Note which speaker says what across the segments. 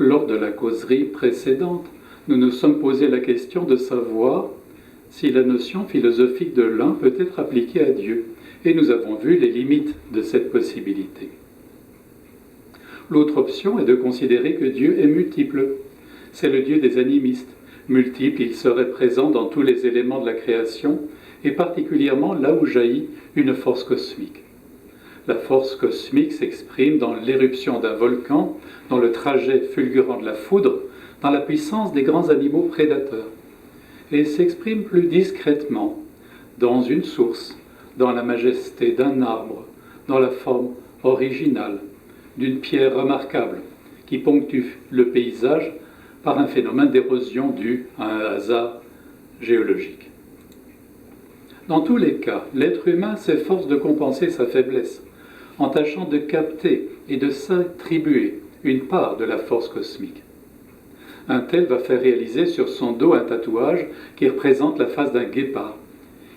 Speaker 1: Lors de la causerie précédente, nous nous sommes posé la question de savoir si la notion philosophique de l'un peut être appliquée à Dieu, et nous avons vu les limites de cette possibilité. L'autre option est de considérer que Dieu est multiple. C'est le Dieu des animistes. Multiple, il serait présent dans tous les éléments de la création, et particulièrement là où jaillit une force cosmique. La force cosmique s'exprime dans l'éruption d'un volcan, dans le trajet fulgurant de la foudre, dans la puissance des grands animaux prédateurs. Et s'exprime plus discrètement dans une source, dans la majesté d'un arbre, dans la forme originale d'une pierre remarquable qui ponctue le paysage par un phénomène d'érosion dû à un hasard géologique. Dans tous les cas, l'être humain s'efforce de compenser sa faiblesse en tâchant de capter et de s'attribuer une part de la force cosmique. Un tel va faire réaliser sur son dos un tatouage qui représente la face d'un guépard.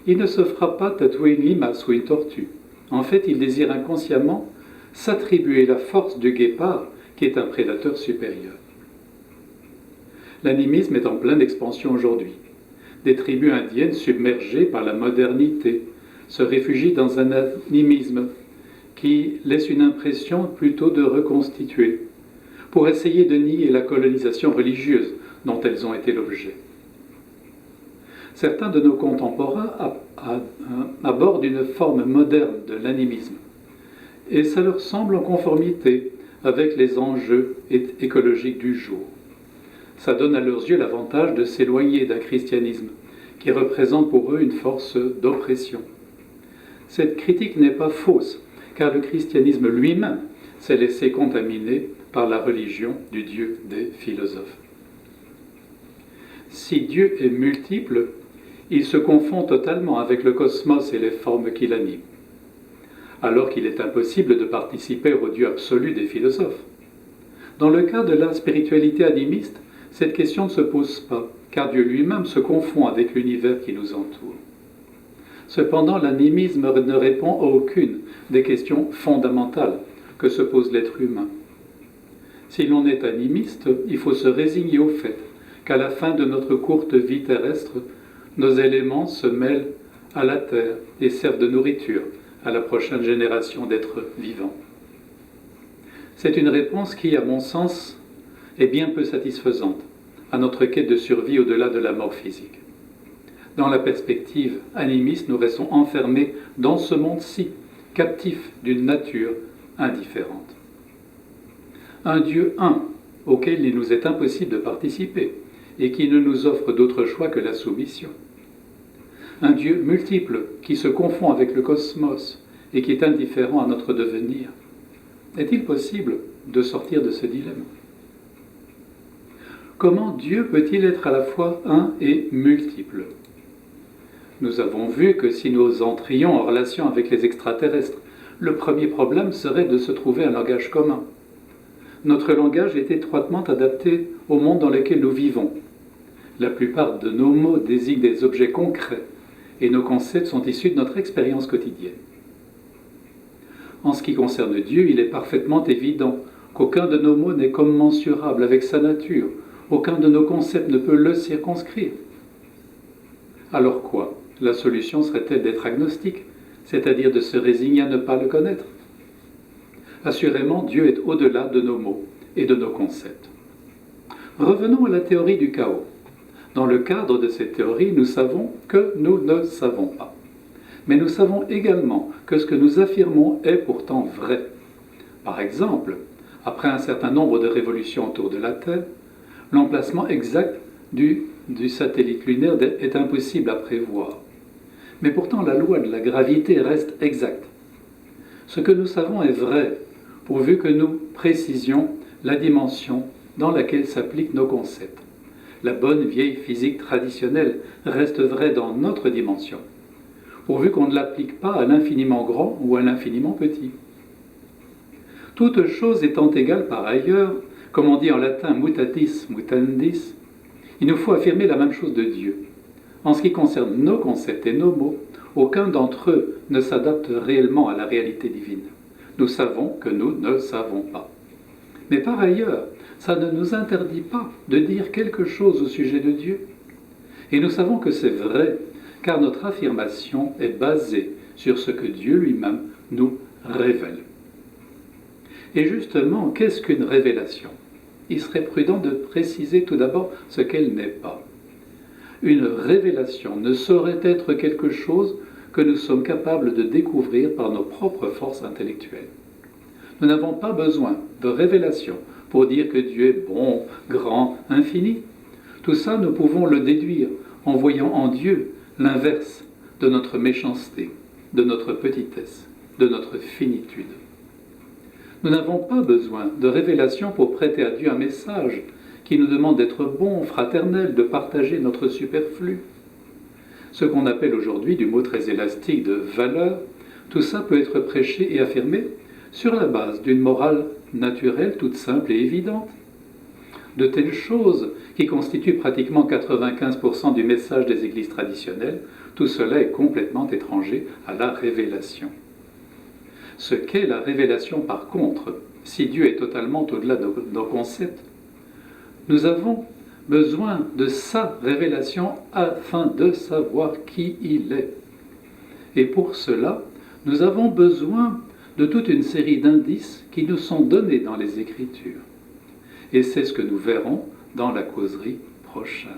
Speaker 1: Il ne se fera pas tatouer une limace ou une tortue. En fait, il désire inconsciemment s'attribuer la force du guépard, qui est un prédateur supérieur. L'animisme est en pleine expansion aujourd'hui. Des tribus indiennes submergées par la modernité se réfugient dans un animisme qui laisse une impression plutôt de reconstituer, pour essayer de nier la colonisation religieuse dont elles ont été l'objet. Certains de nos contemporains abordent une forme moderne de l'animisme, et ça leur semble en conformité avec les enjeux écologiques du jour. Ça donne à leurs yeux l'avantage de s'éloigner d'un christianisme qui représente pour eux une force d'oppression. Cette critique n'est pas fausse, car le christianisme lui-même s'est laissé contaminer par la religion du Dieu des philosophes. Si Dieu est multiple, il se confond totalement avec le cosmos et les formes qui l'animent, alors qu'il est impossible de participer au Dieu absolu des philosophes. Dans le cas de la spiritualité animiste, cette question ne se pose pas, car Dieu lui-même se confond avec l'univers qui nous entoure. Cependant, l'animisme ne répond à aucune des questions fondamentales que se pose l'être humain. Si l'on est animiste, il faut se résigner au fait qu'à la fin de notre courte vie terrestre, nos éléments se mêlent à la terre et servent de nourriture à la prochaine génération d'êtres vivants. C'est une réponse qui, à mon sens, est bien peu satisfaisante à notre quête de survie au-delà de la mort physique. Dans la perspective animiste, nous restons enfermés dans ce monde-ci, captifs d'une nature indifférente. Un Dieu un, auquel il nous est impossible de participer, et qui ne nous offre d'autre choix que la soumission. Un Dieu multiple, qui se confond avec le cosmos, et qui est indifférent à notre devenir. Est-il possible de sortir de ce dilemme ? Comment Dieu peut-il être à la fois un et multiple ? Nous avons vu que si nous entrions en relation avec les extraterrestres, le premier problème serait de se trouver un langage commun. Notre langage est étroitement adapté au monde dans lequel nous vivons. La plupart de nos mots désignent des objets concrets et nos concepts sont issus de notre expérience quotidienne. En ce qui concerne Dieu, il est parfaitement évident qu'aucun de nos mots n'est commensurable avec sa nature, aucun de nos concepts ne peut le circonscrire. Alors quoi ? La solution serait-elle d'être agnostique, c'est-à-dire de se résigner à ne pas le connaître ? Assurément, Dieu est au-delà de nos mots et de nos concepts. Revenons à la théorie du chaos. Dans le cadre de cette théorie, nous savons que nous ne savons pas. Mais nous savons également que ce que nous affirmons est pourtant vrai. Par exemple, après un certain nombre de révolutions autour de la Terre, l'emplacement exact du satellite lunaire est impossible à prévoir. Mais pourtant, la loi de la gravité reste exacte. Ce que nous savons est vrai, pourvu que nous précisions la dimension dans laquelle s'appliquent nos concepts. La bonne vieille physique traditionnelle reste vraie dans notre dimension, pourvu qu'on ne l'applique pas à l'infiniment grand ou à l'infiniment petit. Toute chose étant égale par ailleurs, comme on dit en latin mutatis mutandis, il nous faut affirmer la même chose de Dieu. En ce qui concerne nos concepts et nos mots, aucun d'entre eux ne s'adapte réellement à la réalité divine. Nous savons que nous ne savons pas. Mais par ailleurs, ça ne nous interdit pas de dire quelque chose au sujet de Dieu. Et nous savons que c'est vrai, car notre affirmation est basée sur ce que Dieu lui-même nous révèle. Et justement, qu'est-ce qu'une révélation? Il serait prudent de préciser tout d'abord ce qu'elle n'est pas. Une révélation ne saurait être quelque chose que nous sommes capables de découvrir par nos propres forces intellectuelles. Nous n'avons pas besoin de révélation pour dire que Dieu est bon, grand, infini. Tout ça, nous pouvons le déduire en voyant en Dieu l'inverse de notre méchanceté, de notre petitesse, de notre finitude. Nous n'avons pas besoin de révélation pour prêter à Dieu un message qui nous demande d'être bons, fraternels, de partager notre superflu. Ce qu'on appelle aujourd'hui, du mot très élastique, de valeur, tout ça peut être prêché et affirmé sur la base d'une morale naturelle toute simple et évidente. De telles choses, qui constituent pratiquement 95% du message des églises traditionnelles, tout cela est complètement étranger à la révélation. Ce qu'est la révélation, par contre, si Dieu est totalement au-delà de nos concepts, nous avons besoin de sa révélation afin de savoir qui il est. Et pour cela, nous avons besoin de toute une série d'indices qui nous sont donnés dans les Écritures. Et c'est ce que nous verrons dans la causerie prochaine.